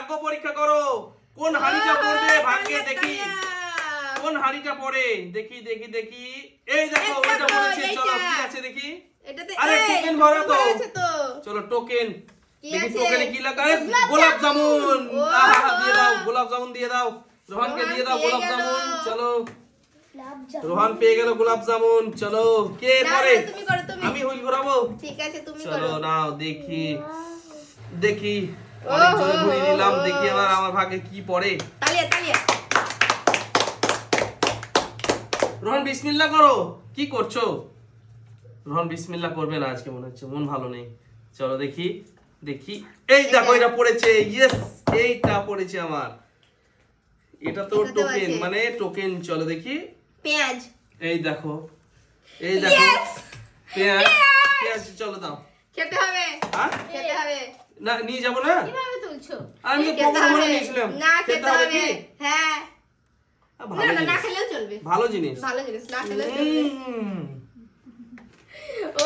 ভাগ্য পরীক্ষা করো, কোন হাড়িটা পড়বে ভাগ্যে দেখি, কোন হাড়িটা পড়ে দেখি দেখি দেখি। এই দেখো ওটা পড়েছে, চলো কি আছে দেখি। আরে টোকেন ভরা তো, চলো টোকেন দেখি, টোকেনে কি লেখা আছে। গোলাপ জামুন, দিয়ে দাও গোলাপ জামুন, দিয়ে দাও রোহানকে, দিয়ে দাও গোলাপ জামুন। চলো রোহান পেয়ে গেল গোলাপ জামুন। চলো কে পড়ে, আমি হুইল ঘোরাবো, ঠিক আছে তুমি চলো করো। নাও দেখি দেখি, অনেক জোরে ঘুরিয়ে দিলাম, দেখি এবার আমার ভাগ্যে কি পড়ে। তালিয়া তালিয়া। রোহান বিসমিল্লাহ করো, কি করছো? রোহান বিসমিল্লাহ করবে না আজকে, মনে হচ্ছে মন ভালো নেই। চলো দেখি দেখি, এই দেখো এটা পড়েছে, ইয়েস এইটা পড়েছে আমার, এটা তো এটাতেও টোকেন, আছে। মানে টোকেন। চলো দেখি, পেঁয়াজ। এই দেখো এই দেখো Yes! পেঁয়াজ, পেঁয়াজ চলো দাও। খেতে হবে, হ্যাঁ খেতে হবে। না নিয়ে যাবো না, কিভাবে তুলছো? আমি তো খেতে পকেট ভরে হবে। নিয়েছিলাম। না খেতে হবে, কি? হ্যাঁ। ভালো না না না জিনিস, খেলেও চলবে, ভালো জিনিস। ভালো জিনিস, না খেলেও চলবে। উম,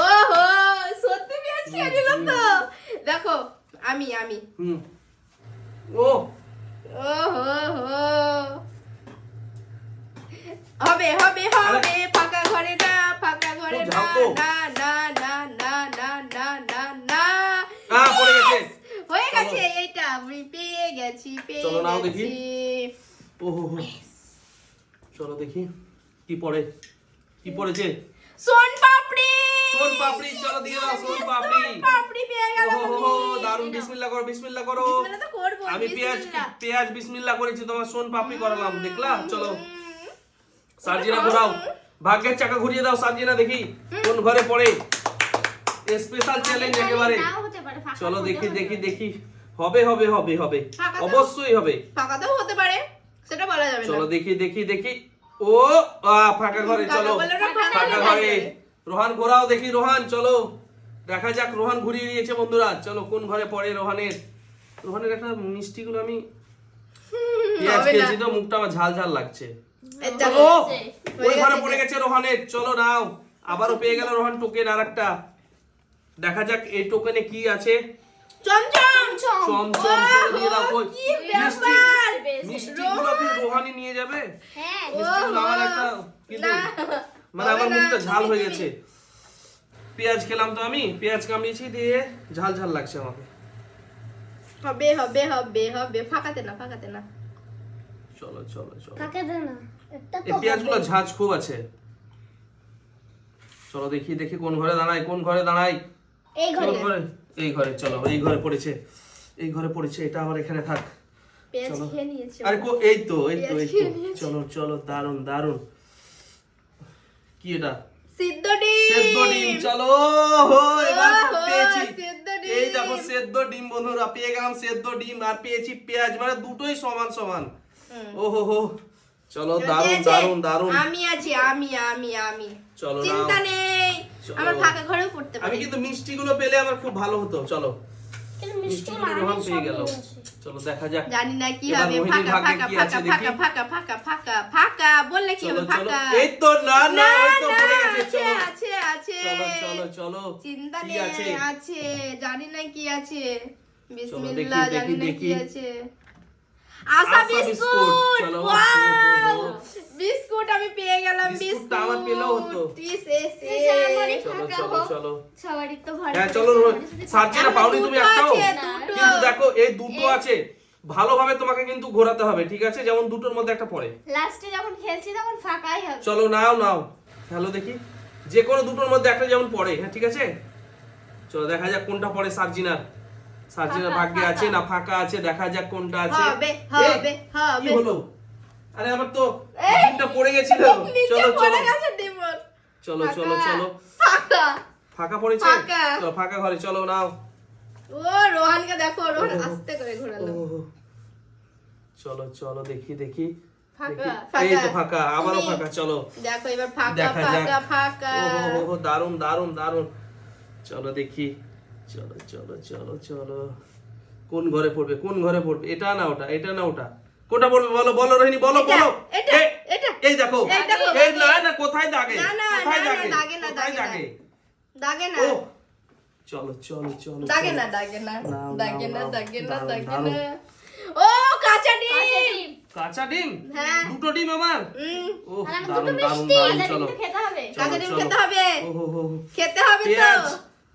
ওহো, সত্যি পেঁয়াজ খেয়ে নিল তো। দেখো আমি আমি হুম, ও ওহো হো, হবে হবে হবে, ফাঁকা ঘরে না, ফাঁকা ঘরে খুব না, ঝাঁকো। না না না না না না না না। পড়ে গেছে। হয়ে গেছে, এইটা আমি পেয়ে গেছি, পেয়ে চলো নাও দেখি। গেছি। ওহো হো। চলো দেখি কি পড়ে, কি পড়েছে। সোন পাপড়ি, সোন পাপড়ি, চলো দিয়ে দাও সোন পাপড়ি। সোন পাপড়ি পেয়ে গেল ওহো তুমি। হো, দারুন, বিসমিল্লাহ করো, বিসমিল্লাহ করো। বিসমিল্লাহ তো করবো, আমি পেঁয়াজ বিসমিল্লাহ। পেঁয়াজ বিসমিল্লাহ করেছি, তোমার সোন পাপড়ি করালাম, দেখলা। চলো সার্জিনা ঘোরাও, ভাগ্যের চাকা ঘুরিয়ে দাও সার্জিনা, দেখি কোন ঘরে পড়ে। স্পেশাল চ্যালেঞ্জ একেবারে। নাও হতে পারে, ফাঁকা চলো হতেও দেখি হতে দেখি পারে। দেখি, হবে হবে হবে হবে, ফাঁকা দাও। অবশ্যই হবে। ফাঁকাতেও হতে পারে, সেটা বলা যাবে না। চলো দেখি দেখি দেখি, ও ফাঁকা ঘরে, চলো ফাঁকা বললো না, ফাঁকা ফাঁকা ঘরে। রোহান ঘোরাও দেখি, রোহান চলো দেখা যাক। রোহান ঘুরিয়ে দিয়েছে বন্ধুরা, চলো কোন ঘরে পড়ে রোহানের। রোহানের একটা মিষ্টিগুলো আমি পেঁয়াজ হবে না। খেয়েছি তো, মুখটা আমার ঝাল ঝাল লাগছে। এই ও দেখো, ওই ঘরে পড়ে গেছে রোহানের, চলো নাও। আবারও পেয়ে গেল রোহান টোকেন আরেকটা, দেখা যাক এই টোকেনে কি আছে। চমচম চমচম, চলো দিয়ে দাও। কই কি মিষ্টি, ব্যাপার? মিষ্টিগুলো কি রোহানি নিয়ে যাবে? হ্যাঁ, মিষ্টিগুলো আমার একটা কিন্তু, না, মানে আমার হবে না, মুখটা ঝাল তুমি, হয়ে তুমি। গেছে। পেঁয়াজ খেলাম তো আমি, পেঁয়াজ কামড়িয়েছি দিয়ে ঝাল ঝাল লাগছে আমাকে। হবে হবে হবে হবে, ফাঁকাতে না, ফাঁকাতে না। চলো চলো চলো, ফাঁকা দে না। একটা এই তো পেঁয়াজগুলো হবে। ঝাঁজ খুব আছে। চলো দেখি দেখি কোন ঘরে দাঁড়াই, কোন ঘরে দাঁড়াই। এই ঘরে। কোন ঘরে? এই ঘরে, চলো এই ঘরে পড়েছে, এই ঘরে পড়েছে, এটা আমার এখানে থাক। পেঁয়াজ চলো। খেয়ে নিয়েছো। আরে এই তো এই তো এই পেঁয়াজ খেয়ে তো, নিয়েছে। চলো চলো, দারুন দারুন। কি এটা? সিদ্ধ ডিম, সেদ্ধ ডিম, চলো হো, এবার ওহো, পেয়েছি। সেদ্ধ ডিম। এই দেখো সেদ্ধ ডিম বন্ধুরা, পেয়ে গেলাম সেদ্ধ ডিম আর পেয়েছি পেঁয়াজ, মানে দুটোই সমান সমান। ওহো হো, চলো দারুন ঠিক আছে, দারুন দারুন। আমি আছি, আমি আমি আমি চলো নাও। চিন্তা নেই, চলো। আমার ফাঁকা ঘরেও পড়তে আমি পারি। কিন্তু মিষ্টিগুলো পেলে আমার খুব ভালো হতো। চলো কিন্তু মিষ্টি মিষ্টিগুলো মানে রোহান সব পেয়ে গেল। মিলে আছে। চলো দেখা যাক। জানি না কি এবার হবে, মোহিনীর ফাঁকা ভাগ্যে ফাঁকা কি ফাঁকা আছে দেখি। ফাঁকা ফাঁকা ফাঁকা ফাঁকা ফাঁকা বললে কি চলো হবে, চলো, ফাঁকা। এই তো না না, না ওই তো না, পড়ে গেছে। আছে চলো আছে আছে, চলো চলো চলো, চিন্তা কি নেই, আছে? আছে, জানি না কি আছে। দেখি, বিসমিল্লাহ, দেখি, জানি না কি দেখি। আছে। আশা আশা বিস্কুট, বিস্কুট, চলো। ওয়াও, বিস্কুট আমি পেয়ে গেলাম। বিস্কুটটা আমার পেলেও হতো। ইস, ইস, ইস। আমারই চলো ফাঁকা চলো হোক। চলো, সবারই তো ঘরে হ্যাঁ পড়েছে, চলো। আমারই শুধু সার্জিনা এখন পাওনি তুমি দুটো একটাও, আছে, না। দুটো। কিন্তু দেখো এই দুটো আছে, ভালোভাবে তোমাকে কিন্তু ঘোরাতে হবে, ঠিক আছে? যেমন দুটোর মধ্যে একটা পড়ে। লাস্টে যখন খেলছি তখন ফাঁকাই হবে। চলো নাও নাও, হ্যালো দেখি, যে কোনো দুটোর মধ্যে একটা যেমন পড়ে, হ্যাঁ ঠিক আছে? চলো দেখা যাক কোনটা পড়ে সার্জিনার। সার্জিনার ফাঁকা, ভাগ্যে ফাঁকা। আছে না ফাঁকা আছে, দেখা যাক কোনটা আছে। হবে এই, হবে কি হবে। হলো? আরে আমার তো এই, ডিমটা পড়ে গেছিল। নিচে চলো পড়ে চলো গেছে ডিমর। চলো ফাঁকা, চলো চলো, ফাঁকা। ফাঁকা পড়েছে। ফাঁকা। চলো ফাঁকা ঘরে, চলো নাও। ও রোহানকে দেখো, রোহান ওহো। আস্তে করে ঘোরালো। ওহো। চলো চলো দেখি দেখি ফাঁকা, দেখি। এই তো ফাঁকা। ফাঁকা, আবারও তুমি- ফাঁকা। চলো দেখো এবার ফাঁকা দেখা ফাঁকা যাক। ফাঁকা। ওহো দারুন দারুন দারুন। চলো দেখি, চলো চলো চলো চলো, কোন ঘরে পড়বে, কোন ঘরে পড়বে? এটা না ওটা, এটা না ওটা, কোনটা পড়বে বলো বলো রোহিণী, বলো এটা, বলো। এটা, এই, এটা। এই দেখো, এই দেখো। এই না না, কোথায় দাগে, না, না, কোথায় না, না, দাগে, দাগে না, কোথায় দাগে না। দাগে? দাগে না, ও চলো চলো চলো দাগে চলো। না, দাগে না, নাও, দাগে নাও, না, নাও। দাগে না, দারুন, দাগে দারুন। না। কাঁচা কাঁচা ডিম। ডিম। কাঁচা ডিম হ্যাঁ। দুটো ডিম আমার ও আর আমি দারুণ দুটো দারুণ মিষ্টি। দারুণ কাঁচা চলো ডিম তো খেতে হবে। চলো, কাঁচা ডিম চলো। খেতে হবে। ও হো হো হো। খেতে হবে তো। পেঁয়াজ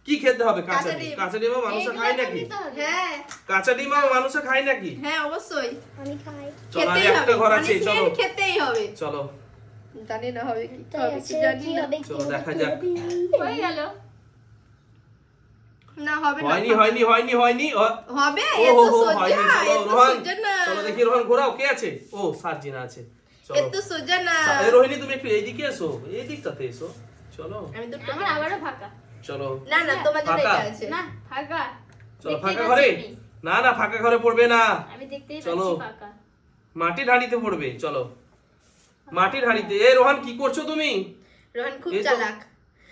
কি খেতে হবে কাঁচা কাঁচা ডিম ডিম। কাঁচা ডিমও মানুষে এইগুলো খায় তো নাকি নিতে হবে। হ্যাঁ কাঁচা ডিমও মানুষে খায় নাকি হ্যাঁ অবশ্যই আমি খাই। চলো আর খেতেই একটা হবে ঘর আছে চলো পানিশমেন্ট খেতেই হবে। চলো জানি না হবে কি তাই হবে আছে, কি জানি কি না। হবে, চলো, কি দেখা হবে, যাক। কি হবে। হয়ে গেল। না হবে না। হয়নি হয়নি হয়নি হয়নি হবে ও এত হো হো সোজা হয়নি চলো এত রোহন সোজা না। চলো দেখি রোহন ঘোরাও কে আছে ও সার্জিনা আছে চলো এত সোজা না। এ, রোহিণী তুমি একটু এইদিকে এসো এই দিকটাতে এসো চলো আমি দুটো আমার আবারও ফাঁকা। চলো না না তোমার জন্য ফাঁকা। এটা আছে। না, ফাঁকা। চলো দেখতেই ফাঁকা পাচ্ছি ঘরে আমি। না না ফাঁকা ঘরে পড়বে না আমি দেখতেই চলো। পাচ্ছি ফাঁকা। মাটির হাঁড়িতে পড়বে চলো মাটির হাঁড়িতে এ রোহন কি করছো তুমি রোহন খুব এই তো। চালাক।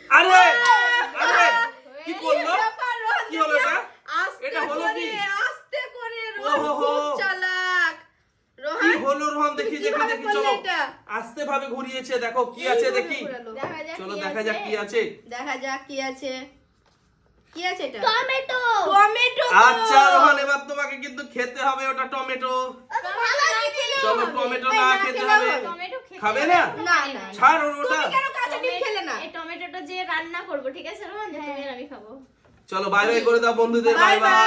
আরে আরে কি করলো ব্যাপার, রোহন কি হলো এটা আস্তে এটা হলো করে, কি? আস্তে করে রোহন ওহো হো। খুব চালাক। কি রোহন হলো রোহন দেখি তুমি দেখি কিভাবে দেখি করলে চলো এটা? আস্তে ভাবে ঘুরিয়েছে দেখো কি আছে এইভাবে দেখি ঘোরালো। দেখা যাক চলো কি দেখা আছে। যাক কি আছে দেখা যাক কি আছে। কি আছে এটা? টমেটো। টমেটো। আচ্ছা রোহন এবার তোমাকে কিন্তু খেতে হবে ওটা টমেটো ওটা ভালো না খেলে চলো হবে। টমেটো এই না না খেতে খেলেও হবে হবে। টমেটো খেতে খাবে হবে। না? না না। ছাড় ওটা তুমি কেন কাঁচা ডিম খেলে না? এই টমেটোটা যে রান্না করবো ঠিক আছে রোহন যে তুমি আর আমি খাবো। চলো বাই বাই করে দাও বন্ধুদের Bye বাই বাই bye.